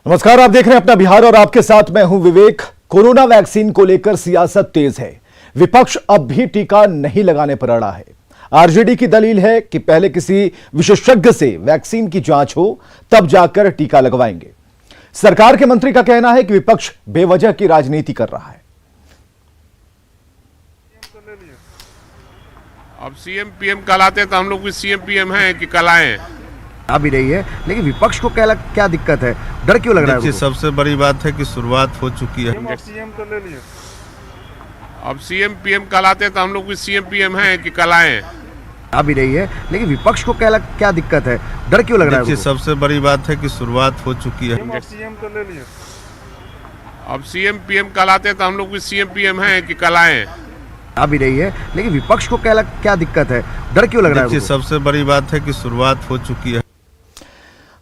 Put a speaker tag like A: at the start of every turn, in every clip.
A: नमस्कार, आप देख रहे हैं अपना बिहार और आपके साथ मैं हूं विवेक। कोरोना वैक्सीन को लेकर सियासत तेज है। विपक्ष अब भी टीका नहीं लगाने पर अड़ा है। आरजेडी की दलील है कि पहले किसी विशेषज्ञ से वैक्सीन की जांच हो तब जाकर टीका लगवाएंगे। सरकार के मंत्री का कहना है कि विपक्ष बेवजह की राजनीति कर रहा है।
B: अब सीएम पीएम कल आते तो हम लोग भी सीएम पीएम हैं कि कल आए
C: आ भी रही है, लेकिन विपक्ष को क्या दिक्कत है, डर क्यों लग रहा है?
D: सबसे बड़ी बात है कि शुरुआत हो चुकी है।
B: सीएम तो ले लिए। अब सीएम पीएम कल आते तो हम लोग भी सीएम पीएम हैं कि कल आए
C: आ भी रही है, लेकिन विपक्ष को क्या दिक्कत है, डर क्यों लग रहा है?
D: सबसे बड़ी बात है कि शुरुआत हो चुकी है।
B: सीएम तो ले लिए। अब सीएम पीएम कल आते तो हम लोग भी सीएम पीएम हैं कि कल आए
C: आ भी रही है, लेकिन विपक्ष को क्या दिक्कत है, डर क्यों लग रहा है?
D: सबसे बड़ी बात है कि शुरुआत हो चुकी है।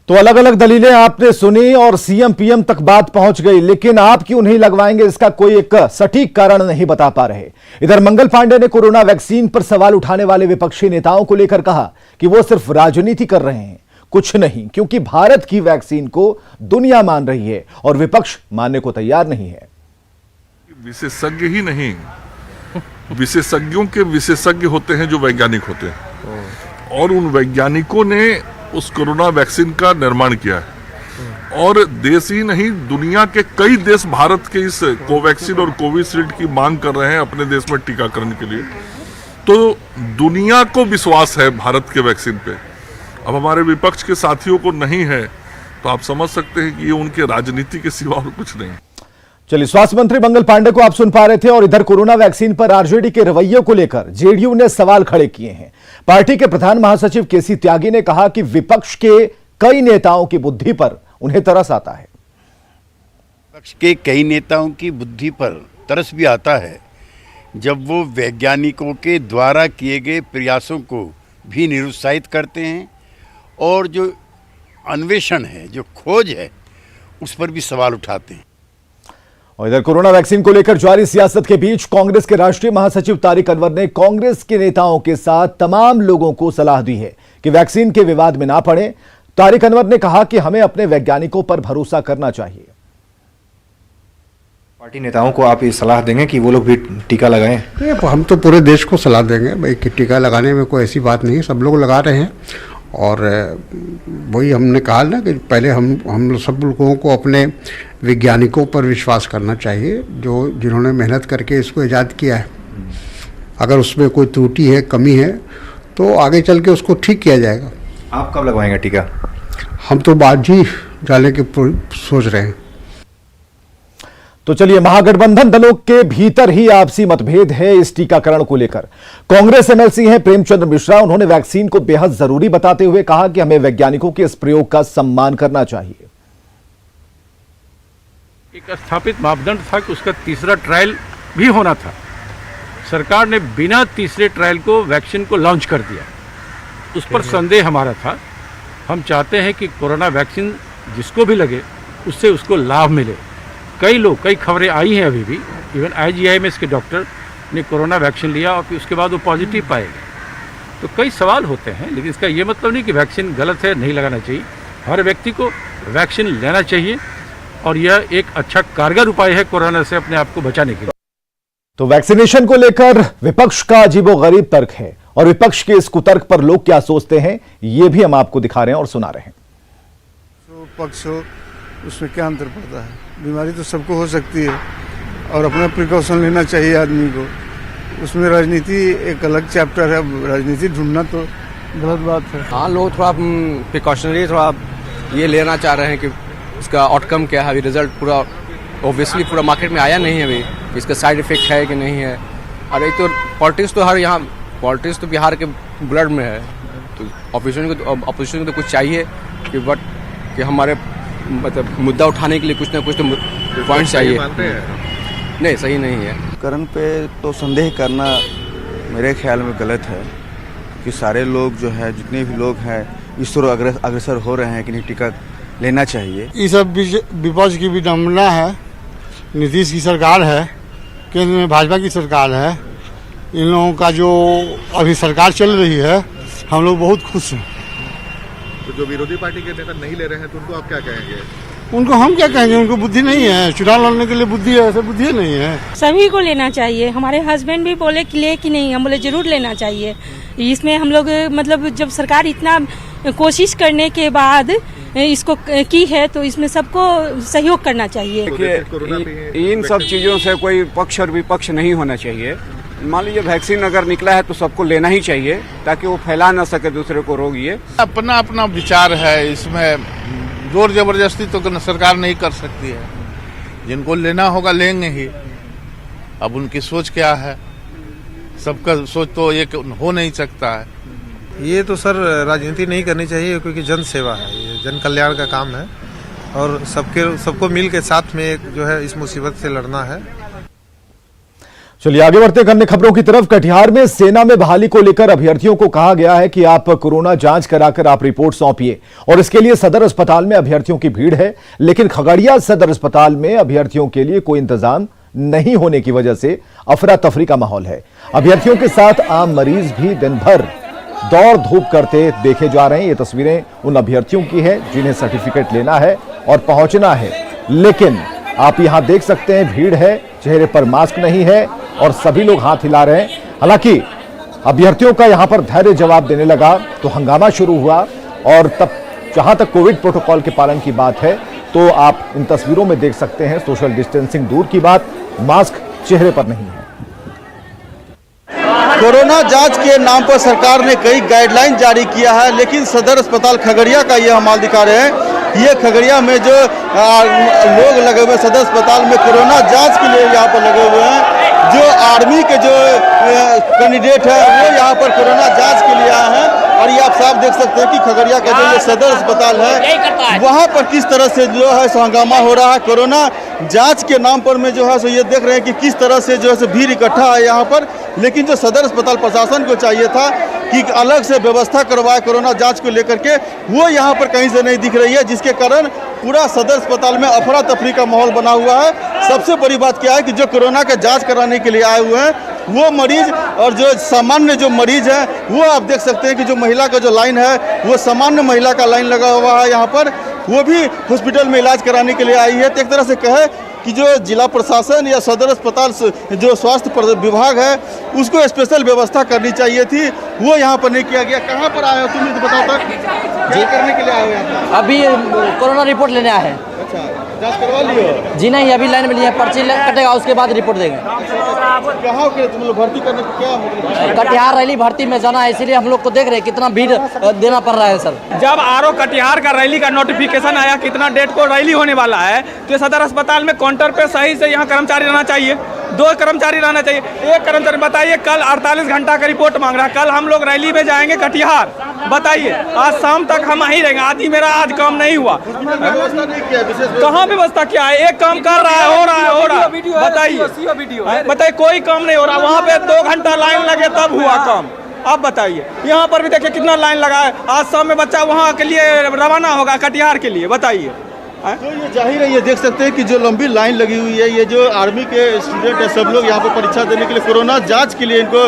A: तो अलग अलग दलीलें आपने सुनी और सीएम पीएम तक बात पहुंच गई, लेकिन आप क्यों नहीं लगवाएंगे इसका कोई एक सटीक कारण नहीं बता पा रहे। इधर मंगल पांडे ने कोरोना वैक्सीन पर सवाल उठाने वाले विपक्षी नेताओं को लेकर कहा कि वो सिर्फ राजनीति कर रहे हैं, कुछ नहीं, क्योंकि भारत की वैक्सीन को दुनिया मान रही है और विपक्ष मानने को तैयार नहीं है।
E: विशेषज्ञ ही नहीं, विशेषज्ञों के विशेषज्ञ होते हैं जो वैज्ञानिक होते हैं, और उन वैज्ञानिकों ने उस कोरोना वैक्सीन का निर्माण किया है। और देश ही नहीं, दुनिया के कई देश भारत के इस कोवैक्सीन और कोविशील्ड की मांग कर रहे हैं अपने देश में टीकाकरण के लिए। तो दुनिया को विश्वास है भारत के वैक्सीन पे। अब हमारे विपक्ष के साथियों को नहीं है, तो आप समझ सकते हैं कि ये उनके राजनीति के सिवा और कुछ नहीं।
A: चलिए, स्वास्थ्य मंत्री मंगल पांडे को आप सुन पा रहे थे। और इधर कोरोना वैक्सीन पर आरजेडी के रवैये को लेकर जेडीयू ने सवाल खड़े किए हैं। पार्टी के प्रधान महासचिव केसी त्यागी ने कहा कि विपक्ष के कई नेताओं की बुद्धि पर उन्हें तरस आता है।
F: विपक्ष के कई नेताओं की बुद्धि पर तरस भी आता है जब वो वैज्ञानिकों के द्वारा किए गए प्रयासों को भी निरुत्साहित करते हैं और जो अन्वेषण है, जो खोज है, उस पर भी सवाल उठाते हैं।
A: और इधर कोरोना वैक्सीन को लेकर जारी सियासत के बीच कांग्रेस के राष्ट्रीय महासचिव तारिक अनवर ने कांग्रेस के नेताओं के साथ तमाम लोगों को सलाह दी है कि वैक्सीन के विवाद में ना पड़े। तारिक अनवर ने कहा कि हमें अपने वैज्ञानिकों पर भरोसा करना चाहिए।
G: पार्टी नेताओं को आप ये सलाह देंगे कि वो लोग भी टीका लगाएं?
H: हम तो पूरे देश को सलाह देंगे भाई कि टीका लगाने में कोई ऐसी बात नहीं, सब लोग लगा रहे हैं। और वही हमने कहा ना कि पहले हम सब लोगों को अपने वैज्ञानिकों पर विश्वास करना चाहिए, जिन्होंने मेहनत करके इसको ईजाद किया है। अगर उसमें कोई त्रुटि है, कमी है, तो आगे चल के उसको ठीक किया जाएगा।
G: आप कब लगवाएंगे टीका?
H: हम तो बाद ही डालने की सोच रहे हैं।
A: तो चलिए, महागठबंधन दलों के भीतर ही आपसी मतभेद है इस टीकाकरण को लेकर। कांग्रेस एमएलसी हैं प्रेमचंद्र मिश्रा। उन्होंने वैक्सीन को बेहद जरूरी बताते हुए कहा कि हमें वैज्ञानिकों के इस प्रयोग का सम्मान करना चाहिए।
I: एक स्थापित मापदंड था कि उसका तीसरा ट्रायल भी होना था। सरकार ने बिना तीसरे ट्रायल को वैक्सीन को लॉन्च कर दिया। उस पर संदेह हमारा था। हम चाहते हैं कि कोरोना वैक्सीन जिसको भी लगे उससे उसको लाभ मिले। कई खबरें आई हैं अभी भी, इवन IGIMS के डॉक्टर ने कोरोना वैक्सीन लिया और फिर उसके बाद वो पॉजिटिव पाए गए। तो कई सवाल होते हैं, लेकिन इसका ये मतलब नहीं कि वैक्सीन गलत है, नहीं लगाना चाहिए। हर व्यक्ति को वैक्सीन लेना चाहिए और यह एक अच्छा कारगर उपाय है कोरोना से अपने आप को बचाने के लिए।
A: तो वैक्सीनेशन को लेकर विपक्ष का अजीबोगरीब तर्क है और विपक्ष के इस कुतर्क पर लोग क्या सोचते हैं, ये भी हम आपको दिखा रहे हैं और सुना रहे हैं।
J: पक्ष हो, उसमें क्या अंतर पड़ता है? बीमारी तो सबको हो सकती है और अपना प्रिकॉशन लेना चाहिए आदमी को। उसमें राजनीति एक अलग चैप्टर है, राजनीति ढूंढना तो गलत बात है।
K: हाँ, लोग थोड़ा प्रिकॉशनरी थोड़ा ये लेना चाह रहे हैं कि इसका आउटकम क्या है। अभी रिजल्ट पूरा ऑब्वियसली पूरा मार्केट में आया नहीं है अभी, इसका साइड इफेक्ट है कि नहीं है। और एक तो पॉलिटिक्स तो बिहार के ब्लड में है, तो ऑपोजिशन को तो कुछ चाहिए कि हमारे मतलब मुद्दा उठाने के लिए कुछ ना कुछ तो पॉइंट चाहिए। नहीं, सही नहीं है।
L: करण पे तो संदेह करना मेरे ख्याल में गलत है कि सारे लोग जो है, जितने भी लोग हैं, इस ओर अग्रसर हो रहे हैं कि नहीं टीका लेना चाहिए।
H: ये सब विपक्ष की विडम्बना है। नीतीश की सरकार है, केंद्र में भाजपा की सरकार है। इन लोगों का जो अभी सरकार चल रही है, हम लोग बहुत खुश हैं।
D: तो जो विरोधी पार्टी के नेता नहीं ले रहे हैं तो उनको आप क्या कहेंगे?
J: उनको हम क्या कहेंगे, उनको बुद्धि नहीं है, चुनाव लड़ने के लिए बुद्धि है, ऐसे बुद्धि नहीं है।
M: सभी को लेना चाहिए। हमारे हस्बैंड भी बोले कि ले कि नहीं, हम बोले जरूर लेना चाहिए। इसमें हम लोग मतलब जब सरकार इतना कोशिश करने के बाद इसको की है तो इसमें सबको सहयोग करना चाहिए।
K: इन सब चीज़ों से कोई पक्ष और विपक्ष नहीं होना चाहिए। मान लीजिए वैक्सीन अगर निकला है तो सबको लेना ही चाहिए ताकि वो फैला ना सके दूसरे को रोग। ये
B: अपना अपना विचार है, इसमें जोर जबरदस्ती तो सरकार नहीं कर सकती है। जिनको लेना होगा लेंगे ही। अब उनकी सोच क्या है, सबका सोच तो एक हो नहीं सकता है।
G: ये तो सर राजनीति नहीं करनी चाहिए, क्योंकि जन सेवा है, ये जन कल्याण का काम है और सबको मिल के साथ में एक जो है इस मुसीबत से लड़ना है।
A: चलिए आगे बढ़ते हैं अन्य खबरों की तरफ। कटिहार में सेना में बहाली को लेकर अभ्यर्थियों को कहा गया है कि आप कोरोना जांच कराकर आप रिपोर्ट सौंपिए और इसके लिए सदर अस्पताल में अभ्यर्थियों की भीड़ है, लेकिन खगड़िया सदर अस्पताल में अभ्यर्थियों के लिए कोई इंतजाम नहीं होने की वजह से अफरा तफरी का माहौल है। अभ्यर्थियों के साथ आम मरीज भी दिन भर दौड़ धूप करते देखे जा रहे हैं। ये तस्वीरें उन अभ्यर्थियों की है जिन्हें सर्टिफिकेट लेना है और पहुंचना है, लेकिन आप यहां देख सकते हैं भीड़ है, चेहरे पर मास्क नहीं है और सभी लोग हाथ हिला रहे हैं। हालांकि अभ्यर्थियों का यहां पर धैर्य जवाब देने लगा तो हंगामा शुरू हुआ और तब जहां तक कोविड प्रोटोकॉल के पालन की बात है तो आप इन तस्वीरों में देख सकते हैं सोशल डिस्टेंसिंग दूर की बात, मास्क चेहरे पर नहीं है।
L: कोरोना जांच के नाम पर सरकार ने कई गाइडलाइन जारी किया है, लेकिन सदर अस्पताल खगड़िया का ये हम माल दिखा रहे हैं। ये खगड़िया में जो लोग लगे हुए सदर अस्पताल में कोरोना जांच के लिए यहाँ पर लगे हुए हैं, जो आर्मी के जो कैंडिडेट है वो यहाँ पर कोरोना जांच के लिए आए हैं। और ये आप साफ देख सकते हैं कि खगड़िया का जो ये सदर अस्पताल है वहाँ पर किस तरह से जो है सो हंगामा हो रहा है। कोरोना जांच के नाम पर में जो है सो ये देख रहे हैं कि किस तरह से जो है सो भीड़ इकट्ठा है यहाँ पर, लेकिन जो सदर अस्पताल प्रशासन को चाहिए था कि अलग से व्यवस्था करवाए कोरोना जांच को लेकर के, वो यहाँ पर कहीं से नहीं दिख रही है, जिसके कारण पूरा सदर अस्पताल में अफरा तफरी का माहौल बना हुआ है। सबसे बड़ी बात क्या है कि जो कोरोना का जांच कराने के लिए आए हुए हैं वो मरीज और जो सामान्य जो मरीज है वो आप देख सकते हैं कि जो महिला का जो लाइन है वो सामान्य महिला का लाइन लगा हुआ है यहाँ पर, वो भी हॉस्पिटल में इलाज कराने के लिए आई है। तो एक तरह से कहे कि जो जिला प्रशासन या सदर अस्पताल जो स्वास्थ्य विभाग है उसको स्पेशल व्यवस्था करनी चाहिए थी, वो यहाँ पर नहीं किया गया। कहाँ पर आए हो तुम, तो बताओ तक जी करने के लिए आए हो यहाँ पर?
N: अभी कोरोना रिपोर्ट लेने आए हैं।
L: अच्छा, जांच करवा लियो?
N: जी नहीं, अभी लाइन में लिए हैं, पर्ची कटेगा उसके बाद रिपोर्ट देंगे।
L: कहाँ के तुम लोग भर्ती करने को क्या मतलब?
N: कटिहार रैली भर्ती में जाना है, इसीलिए हम लोग को देख रहे हैं कितना भीड़ देना पड़ रहा है सर।
K: जब आरओ कटिहार का रैली का नोटिफिकेशन आया कितना डेट को रैली होने वाला है, तो सदर अस्पताल में काउंटर पे सही से यहाँ कर्मचारी रहना चाहिए, 2 कर्मचारी रहना चाहिए। एक कर्मचारी बताइए, कल 48 घंटा का रिपोर्ट मांग रहा है। कल हम लोग रैली में जाएंगे कटिहार, बताइए आज शाम तक हम वहीं रहेंगे। आदमी मेरा आज काम नहीं हुआ, कहाँ व्यवस्था क्या है? एक काम कर रहा है, हो रहा है, बताइए कोई काम नहीं हो रहा। वहाँ पे 2 घंटा लाइन लगे तब हुआ काम। अब बताइए यहाँ पर भी देखिए कितना लाइन लगा है। आज शाम में बच्चा वहाँ के लिए रवाना होगा कटिहार के लिए, बताइए।
L: तो ये जाहिर है, ये देख सकते हैं कि जो लंबी लाइन लगी हुई है, ये जो आर्मी के स्टूडेंट है सब लोग यहाँ पर परीक्षा देने के लिए कोरोना जांच के लिए इनको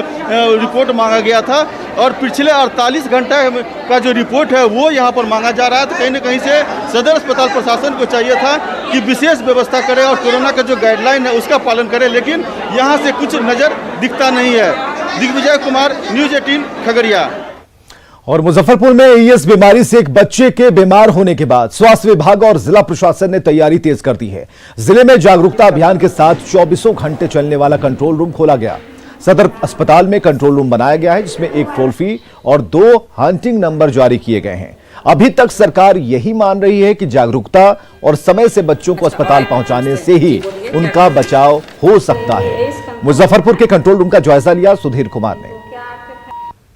L: रिपोर्ट मांगा गया था और पिछले 48 घंटे का जो रिपोर्ट है वो यहाँ पर मांगा जा रहा है। तो कहीं ना कहीं से सदर अस्पताल प्रशासन को चाहिए था कि विशेष व्यवस्था करे और कोरोना का जो गाइडलाइन है उसका पालन करे, लेकिन यहाँ से कुछ नज़र दिखता नहीं है। दिग्विजय कुमार, न्यूज़ 18 खगड़िया।
A: और मुजफ्फरपुर में एईएस बीमारी से एक बच्चे के बीमार होने के बाद स्वास्थ्य विभाग और जिला प्रशासन ने तैयारी तेज कर दी है। जिले में जागरूकता अभियान के साथ 24 घंटे चलने वाला कंट्रोल रूम खोला गया। सदर अस्पताल में कंट्रोल रूम बनाया गया है जिसमें 1 टोल फ्री और 2 हंटिंग नंबर जारी किए गए हैं। अभी तक सरकार यही मान रही है कि जागरूकता और समय से बच्चों को अस्पताल पहुंचाने से ही उनका बचाव हो सकता है। मुजफ्फरपुर के कंट्रोल रूम का जायजा लिया सुधीर कुमार ने।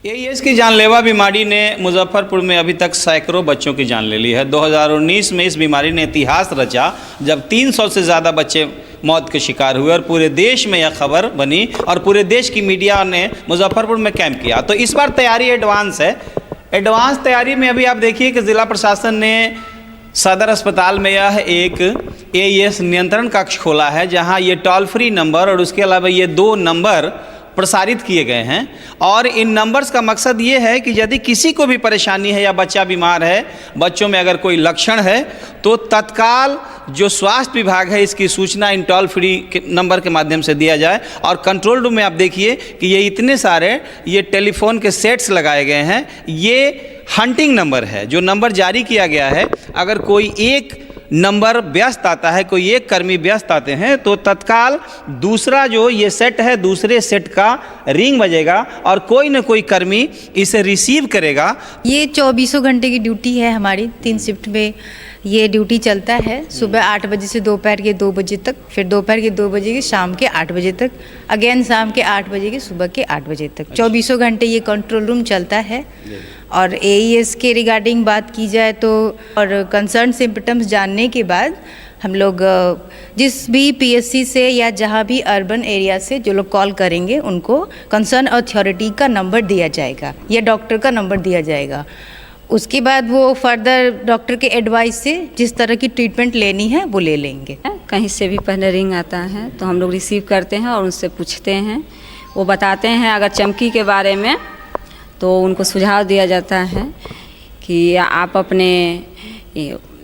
O: एईएस की जानलेवा बीमारी ने मुजफ्फरपुर में अभी तक सैकड़ों बच्चों की जान ले ली है। 2019 में इस बीमारी ने इतिहास रचा जब 300 से ज़्यादा बच्चे मौत के शिकार हुए और पूरे देश में यह खबर बनी और पूरे देश की मीडिया ने मुजफ्फरपुर में कैंप किया। तो इस बार तैयारी एडवांस है। एडवांस तैयारी में अभी आप देखिए कि ज़िला प्रशासन ने सदर अस्पताल में यह एक एईएस नियंत्रण कक्ष खोला है, जहाँ ये टोल फ्री नंबर और उसके अलावा ये 2 नंबर प्रसारित किए गए हैं और इन नंबर्स का मकसद ये है कि यदि किसी को भी परेशानी है या बच्चा बीमार है, बच्चों में अगर कोई लक्षण है, तो तत्काल जो स्वास्थ्य विभाग है इसकी सूचना इन टोल फ्री नंबर के माध्यम से दिया जाए। और कंट्रोल रूम में आप देखिए कि ये इतने सारे ये टेलीफोन के सेट्स लगाए गए हैं। ये हंटिंग नंबर है, जो नंबर जारी किया गया है। अगर कोई एक नंबर व्यस्त आता है, कोई एक कर्मी व्यस्त आते हैं, तो तत्काल दूसरा जो ये सेट है, दूसरे सेट का रिंग बजेगा और कोई न कोई कर्मी इसे रिसीव करेगा।
P: ये 24 घंटे की ड्यूटी है हमारी, 3 शिफ्ट में ये ड्यूटी चलता है। सुबह 8 बजे से दोपहर के 2 बजे तक, फिर दोपहर के 2 बजे के शाम के 8 बजे तक, अगेन शाम के 8 बजे के सुबह के 8 बजे तक। 24 घंटे ये कंट्रोल रूम चलता है। और AES के रिगार्डिंग बात की जाए तो, और कंसर्न सिम्पटम्स जानने के बाद हम लोग जिस भी PSC से या जहाँ भी अर्बन एरिया से जो लोग कॉल करेंगे उनको कंसर्न अथॉरिटी का नंबर दिया जाएगा या डॉक्टर का नंबर दिया जाएगा। उसके बाद वो फर्दर डॉक्टर के एडवाइस से जिस तरह की ट्रीटमेंट लेनी है वो ले लेंगे।
Q: कहीं से भी पहले रिंग आता है तो हम लोग रिसीव करते हैं और उनसे पूछते हैं, वो बताते हैं। अगर चमकी के बारे में तो उनको सुझाव दिया जाता है कि आप अपने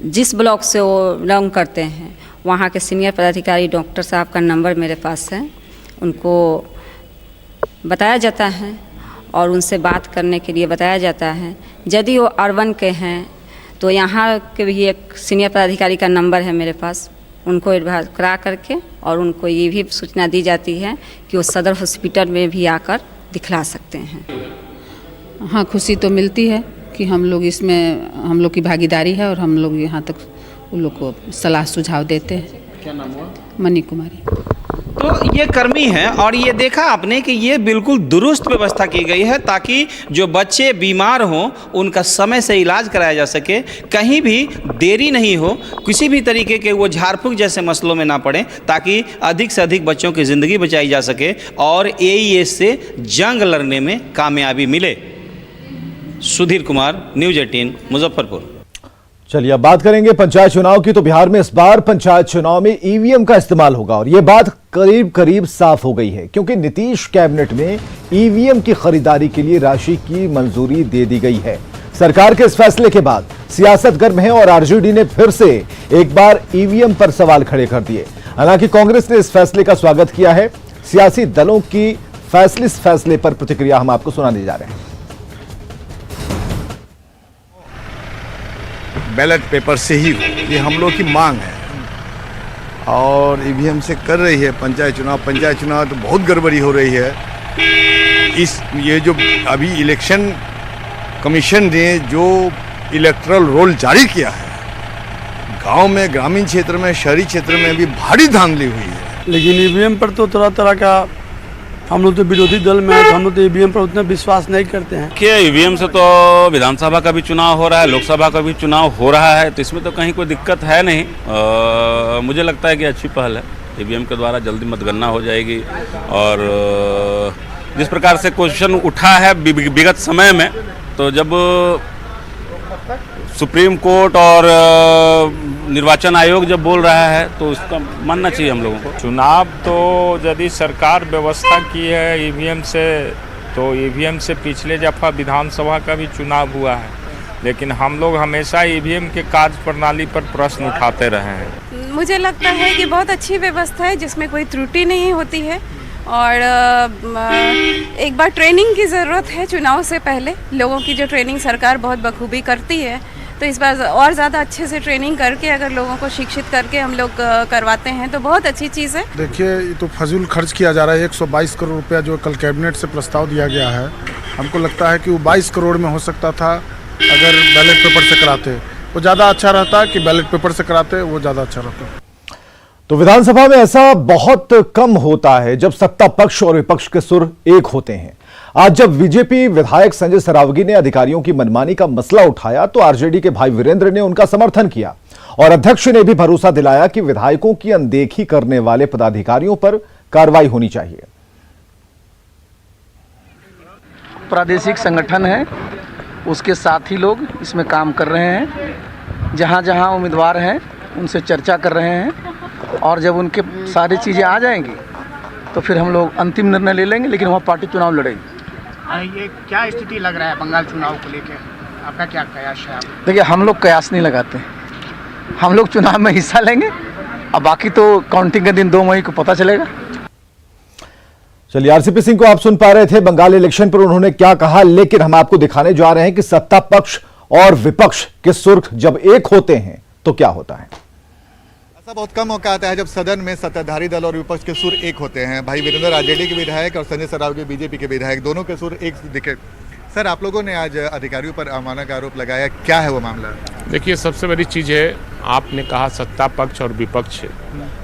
Q: जिस ब्लॉक से वो बिलोंग करते हैं वहाँ के सीनियर पदाधिकारी डॉक्टर साहब का नंबर मेरे पास है, उनको बताया जाता है और उनसे बात करने के लिए बताया जाता है। यदि वो अर्बन के हैं तो यहाँ के भी एक सीनियर पदाधिकारी का नंबर है मेरे पास, उनको एडवाइस करा करके और उनको ये भी सूचना दी जाती है कि वो सदर हॉस्पिटल में भी आकर दिखला सकते हैं।
R: हाँ, खुशी तो मिलती है कि हम लोग इसमें, हम लोग की भागीदारी है और हम लोग यहाँ तक उन लोग को सलाह सुझाव देते हैं।
O: क्या नाम हुआ?
R: मनी कुमारी।
O: तो ये कर्मी हैं और ये देखा आपने कि ये बिल्कुल दुरुस्त व्यवस्था की गई है ताकि जो बच्चे बीमार हों उनका समय से इलाज कराया जा सके, कहीं भी देरी नहीं हो, किसी भी तरीके के वो झाड़ फूक जैसे मसलों में ना पड़े, ताकि अधिक से अधिक बच्चों की ज़िंदगी बचाई जा सके और AES से जंग लड़ने में कामयाबी मिले। सुधीर कुमार, न्यूज़ 18, मुजफ्फरपुर।
A: चलिए अब बात करेंगे पंचायत चुनाव की। तो बिहार में इस बार पंचायत चुनाव में EVM का इस्तेमाल होगा और यह बात करीब करीब साफ हो गई है, क्योंकि नीतीश कैबिनेट में EVM की खरीदारी के लिए राशि की मंजूरी दे दी गई है। सरकार के इस फैसले के बाद सियासत गर्म है और RJD ने फिर से एक बार EVM पर सवाल खड़े कर दिए। हालांकि कांग्रेस ने इस फैसले का स्वागत किया है। सियासी दलों की इस फैसले पर प्रतिक्रिया हम आपको सुनाने जा रहे हैं।
S: बैलेट पेपर से ही हो, ये हम लोग की मांग है और EVM से कर रही है पंचायत चुनाव तो बहुत गड़बड़ी हो रही है। ये जो अभी इलेक्शन कमीशन ने जो इलेक्टरल रोल जारी किया है, गांव में, ग्रामीण क्षेत्र में, शहरी क्षेत्र में भी भारी धांधली हुई है।
T: लेकिन EVM पर तो तरह तरह का, हम लोग तो विरोधी दल में है तो हम लोग तो EVM पर उतना विश्वास नहीं करते हैं।
U: कि EVM से तो विधानसभा का भी चुनाव हो रहा है, लोकसभा का भी चुनाव हो रहा है, तो इसमें तो कहीं कोई दिक्कत है नहीं। मुझे लगता है कि अच्छी पहल है। EVM के द्वारा जल्दी मतगणना हो जाएगी और जिस प्रकार से क्वेश्चन उठा है विगत समय में, तो जब सुप्रीम कोर्ट और निर्वाचन आयोग जब बोल रहा है तो उसका मानना चाहिए हम लोगों को।
V: चुनाव तो यदि सरकार व्यवस्था की है EVM से, तो EVM से पिछले दफा विधानसभा का भी चुनाव हुआ है, लेकिन हम लोग हमेशा EVM के कार्य प्रणाली पर प्रश्न उठाते रहे हैं।
W: मुझे लगता है कि बहुत अच्छी व्यवस्था है जिसमें कोई त्रुटि नहीं होती है और एक बार ट्रेनिंग की ज़रूरत है चुनाव से पहले। लोगों की जो ट्रेनिंग सरकार बहुत बखूबी करती है, तो इस बार और ज़्यादा अच्छे से ट्रेनिंग करके अगर लोगों को शिक्षित करके हम लोग करवाते हैं तो बहुत अच्छी चीज़ है।
J: देखिए, ये तो फजूल खर्च किया जा रहा है। 122 करोड़ रुपया जो कल कैबिनेट से प्रस्ताव दिया गया है, हमको लगता है कि वो 22 करोड़ में हो सकता था अगर बैलेट पेपर से कराते, वो ज़्यादा अच्छा रहता। कि बैलेट पेपर से कराते वो ज़्यादा अच्छा रहता।
A: तो विधानसभा में ऐसा बहुत कम होता है जब सत्ता पक्ष और विपक्ष के सुर एक होते हैं। आज जब बीजेपी विधायक संजय सरावगी ने अधिकारियों की मनमानी का मसला उठाया तो आरजेडी के भाई वीरेंद्र ने उनका समर्थन किया और अध्यक्ष ने भी भरोसा दिलाया कि विधायकों की अनदेखी करने वाले पदाधिकारियों पर कार्रवाई होनी चाहिए।
X: प्रादेशिक संगठन है, उसके साथी लोग इसमें काम कर रहे हैं, जहां जहां उम्मीदवार हैं उनसे चर्चा कर रहे हैं और जब उनके सारी चीज़ें आ जाएंगी तो फिर हम लोग अंतिम निर्णय ले लेंगे, लेकिन वहाँ पार्टी चुनाव लड़ेगी।
C: ये क्या स्थिति लग रहा है बंगाल चुनाव को लेकर, आपका क्या कयास है?
X: देखिए, हम लोग कयास नहीं लगाते, हम लोग चुनाव में हिस्सा लेंगे, अब बाकी तो काउंटिंग के दिन 2 मई को पता चलेगा।
A: चलिए, आरसीपी सिंह को आप सुन पा रहे थे। बंगाल इलेक्शन पर उन्होंने क्या कहा, लेकिन हम आपको दिखाने जा रहे हैं कि सत्ता पक्ष और विपक्ष के सुर्ख जब एक होते हैं तो क्या होता है।
E: ऐसा बहुत कम मौका आता है जब सदन में सत्ताधारी दल और विपक्ष के सुर एक होते हैं। भाई वीरेंद्र आरजेडी के विधायक और संजय सरावगी बीजेपी के विधायक, दोनों के सुर एक दिखे। सर, आप लोगों ने आज अधिकारियों पर अवमानना का आरोप लगाया, क्या है वो मामला?
V: देखिए, सबसे बड़ी चीज़ है, आपने कहा सत्ता पक्ष और विपक्ष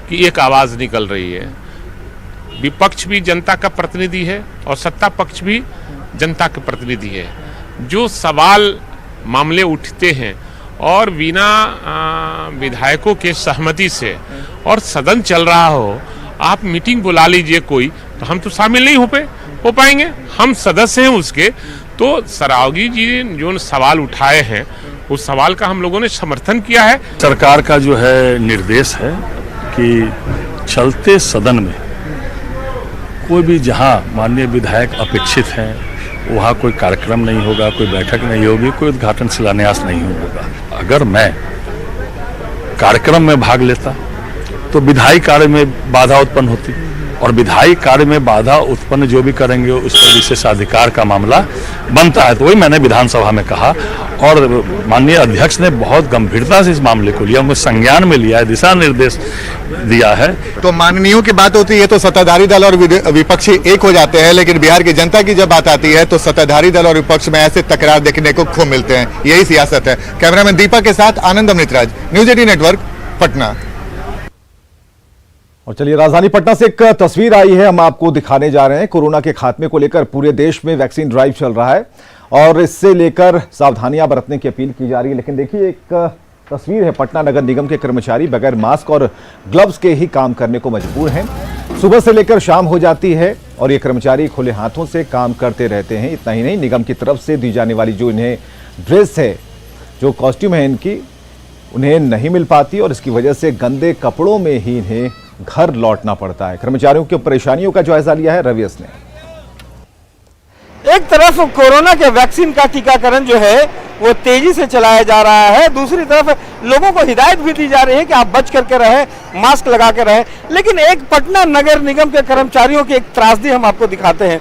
V: की एक आवाज़ निकल रही है। विपक्ष भी जनता का प्रतिनिधि है और सत्ता पक्ष भी जनता का प्रतिनिधि है। जो सवाल मामले उठते हैं और बिना विधायकों के सहमति से और सदन चल रहा हो, आप मीटिंग बुला लीजिए कोई, तो हम तो शामिल नहीं हो पाएंगे। हम सदस्य हैं उसके। तो सरावगी जी जो सवाल उठाए हैं, उस सवाल का हम लोगों ने समर्थन किया है।
F: सरकार का जो है निर्देश है कि चलते सदन में कोई भी जहां माननीय विधायक अपेक्षित हैं वहां कोई कार्यक्रम नहीं होगा, कोई बैठक नहीं होगी, कोई उद्घाटन शिलान्यास नहीं होगा। अगर मैं कार्यक्रम में भाग लेता तो विधायी कार्य में बाधा उत्पन्न होती, और विधायी कार्य में बाधा उत्पन्न जो भी करेंगे उस पर विशेषाधिकार का मामला बनता है। तो वही मैंने विधानसभा में कहा और माननीय अध्यक्ष ने बहुत गंभीरता से इस मामले को लिया, उनको संज्ञान में लिया है, दिशा निर्देश दिया है।
E: तो माननीयों की बात होती है तो सत्ताधारी दल और विपक्षी एक हो जाते हैं, लेकिन बिहार की जनता की जब बात आती है तो सत्ताधारी दल और विपक्ष में ऐसे तकरार देखने को खूब मिलते हैं। यही सियासत है। कैमरामैन दीपक के साथ आनंद अमृतराज, न्यूज 18 नेटवर्क, पटना।
A: और चलिए, राजधानी पटना से एक तस्वीर आई है, हम आपको दिखाने जा रहे हैं। कोरोना के खात्मे को लेकर पूरे देश में वैक्सीन ड्राइव चल रहा है और इससे लेकर सावधानियां बरतने की अपील की जा रही है। लेकिन देखिए, एक तस्वीर है, पटना नगर निगम के कर्मचारी बगैर मास्क और ग्लव्स के ही काम करने को मजबूर हैं। सुबह से लेकर शाम हो जाती है और ये कर्मचारी खुले हाथों से काम करते रहते हैं। इतना ही नहीं, निगम की तरफ से दी जाने वाली जो इन्हें ड्रेस है, जो कॉस्ट्यूम है इनकी, उन्हें नहीं मिल पाती और इसकी वजह से गंदे कपड़ों में ही इन्हें घर लौटना पड़ता है। कर्मचारियों की परेशानियों का जायजा लिया है रवियस ने।
I: एक तरफ कोरोना के वैक्सीन का टीकाकरण जो है वो तेजी से चलाया जा रहा है, दूसरी तरफ लोगों को हिदायत भी दी जा रही है कि आप बच करके रहें, मास्क लगा के रहें। लेकिन एक पटना नगर निगम के कर्मचारियों की एक त्रासदी हम आपको दिखाते हैं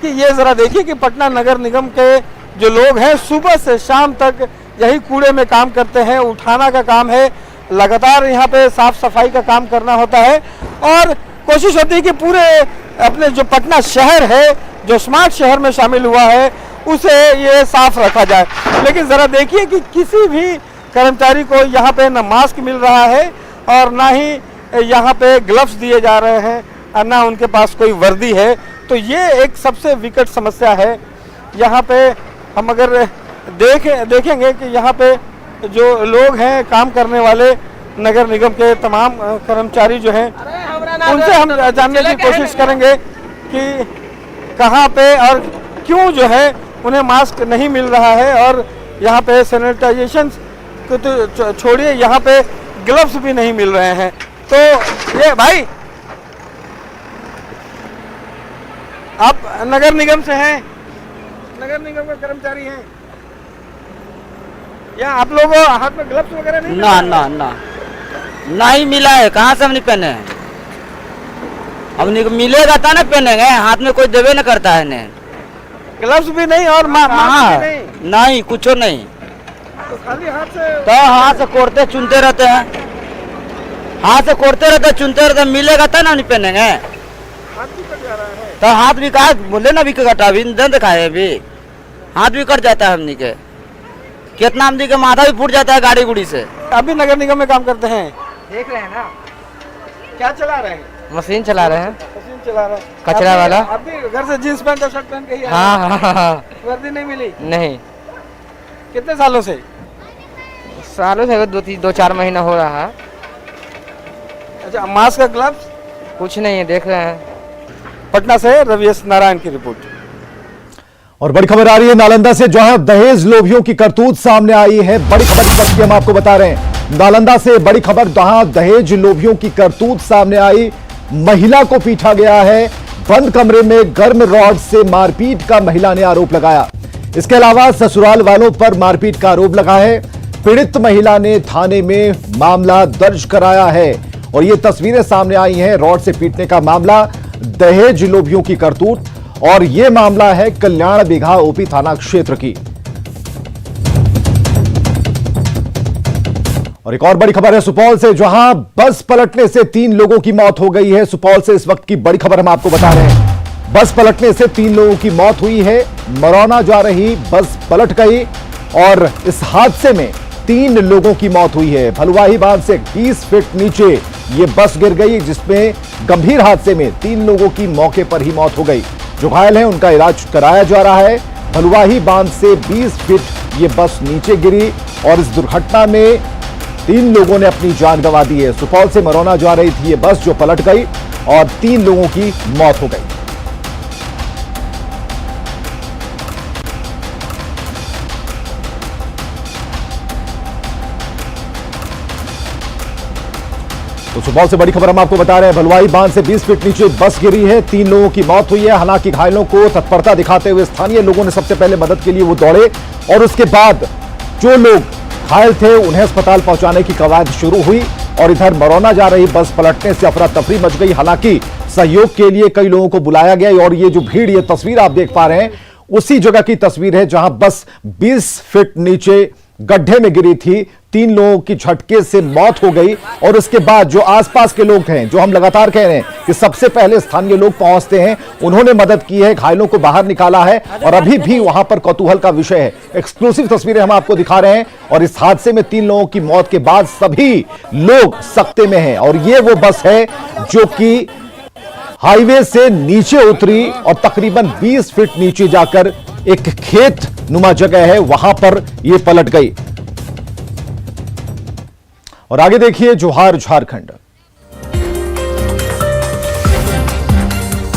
I: कि ये जरा देखिए कि पटना नगर निगम के जो लोग हैं सुबह से शाम तक यही कूड़े में काम करते हैं, उठाना का काम है, लगातार यहाँ पे साफ सफाई का काम करना होता है और कोशिश होती है कि पूरे अपने जो पटना शहर है, जो स्मार्ट शहर में शामिल हुआ है, उसे ये साफ रखा जाए। लेकिन ज़रा देखिए कि किसी भी कर्मचारी को यहाँ पे न मास्क मिल रहा है और ना ही यहाँ पे ग्लव्स दिए जा रहे हैं और ना उनके पास कोई वर्दी है। तो ये एक सबसे विकट समस्या है। यहाँ पे हम अगर देखेंगे कि यहाँ पे जो लोग हैं, काम करने वाले नगर निगम के तमाम कर्मचारी जो हैं, उनसे हम जानने की कोशिश करेंगे कि कहाँ पे और क्यों जो है उन्हें मास्क नहीं मिल रहा है और यहाँ पे सैनिटाइजेशन को तो छोड़िए, यहाँ पे ग्लव्स भी नहीं मिल रहे हैं। तो ये भाई, आप नगर निगम से हैं, नगर निगम के कर्मचारी हैं, या आप लोग हाथ में ग्लव्स वगैरह नहीं?
N: ना ही मिला है, कहाँ से हमने पहने हैं? अब मिलेगा तो ना पहनेंगे, हाथ में कोई देवे न करता है ने।
I: ग्लव्स भी नहीं और मास्क भी
N: नहीं, कुछ नहीं,
I: तो खाली हाथ
N: से कोड़ते चुनते रहते हैं, हाथ से कोड़ते रहते चुनते रहते, मिलेगा तो ना नहीं पहनेंगे।
I: हाथ भी कट जा रहा है,
N: तो हाथ भी कहा बोले ना, भी कटा अभी दंद खाए, अभी हाथ भी कट जाता है हमनी के, कितना आदमी के माथा भी फूट जाता है गाड़ी गुड़ी से।
I: अभी नगर निगम में काम करते हैं, देख रहे हैं ना क्या चला रहे हैं?
N: मशीन चला रहे हैं,
I: मशीन चला रहे हैं,
N: कचरा वाला।
I: अभी घर से जींस पैंट और शर्ट पहन के ही आए?
N: हाँ।
I: वर्दी नहीं मिली?
N: नहीं।
I: कितने सालों से?
N: सालों से 2-4 महीना हो रहा है।
I: अच्छा, मास्क का ग्लव्स
N: कुछ नहीं है, देख रहे हैं।
I: पटना से रवियस नारायण की रिपोर्ट।
A: और बड़ी खबर आ रही है नालंदा से, जहां दहेज लोभियों की करतूत सामने आई है। बड़ी खबर इस वक्त की हम आपको बता रहे हैं, नालंदा से बड़ी खबर, जहां दहेज लोभियों की करतूत सामने आई। महिला को पीटा गया है। बंद कमरे में गर्म रॉड से मारपीट का महिला ने आरोप लगाया। इसके अलावा ससुराल वालों पर मारपीट का आरोप लगा है। पीड़ित महिला ने थाने में मामला दर्ज कराया है और ये तस्वीरें सामने आई हैं। रॉड से पीटने का मामला, दहेज लोभियों की करतूत, और यह मामला है कल्याण बिघा ओपी थाना क्षेत्र की। और एक और बड़ी खबर है सुपौल से, जहां बस पलटने से 3 लोगों की मौत हो गई है। सुपौल से इस वक्त की बड़ी खबर हम आपको बता रहे हैं। बस पलटने से 3 लोगों की मौत हुई है। मरौना जा रही बस पलट गई और इस हादसे में 3 लोगों की मौत हुई है। भलुआही बांध से 20 फीट नीचे ये बस गिर गई, जिसमें गंभीर हादसे में 3 लोगों की मौके पर ही मौत हो गई। जो घायल हैं उनका इलाज कराया जा रहा है। भलुआही बांध से 20 फीट ये बस नीचे गिरी और इस दुर्घटना में 3 लोगों ने अपनी जान गंवा दी है। सुपौल से मरौना जा रही थी ये बस जो पलट गई और 3 लोगों की मौत हो गई। तो सुपौल से बड़ी खबर हम आपको बता रहे हैं। भलुआही बांध से 20 फीट नीचे बस गिरी है, 3 लोगों की मौत हुई है। हालांकि घायलों को तत्परता दिखाते हुए स्थानीय लोगों ने सबसे पहले मदद के लिए वो दौड़े और उसके बाद जो लोग घायल थे उन्हें अस्पताल पहुंचाने की कवायद शुरू हुई। और इधर मरौना जा रही बस पलटने से अफरा तफरी मच गई। हालांकि सहयोग के लिए कई लोगों को बुलाया गया और ये जो भीड़, ये तस्वीर आप देख पा रहे हैं उसी जगह की तस्वीर है जहां बस 20 फीट नीचे गड्ढे में गिरी थी। 3 लोगों की झटके से मौत हो गई और उसके बाद जो आसपास के लोग हैं, जो हम लगातार कह रहे हैं कि सबसे पहले स्थानीय लोग पहुंचते हैं, उन्होंने मदद की है, घायलों को बाहर निकाला है और अभी भी वहां पर कौतूहल का विषय है। एक्सक्लूसिव तस्वीरें हम आपको दिखा रहे हैं और इस हादसे में 3 लोगों की मौत के बाद सभी लोग सकते में हैं। और ये वो बस है जो कि हाईवे से नीचे उतरी और तकरीबन 20 फीट नीचे जाकर एक खेत नुमा जगह है, वहां पर यह पलट गई। और आगे देखिए जोहार झारखंड।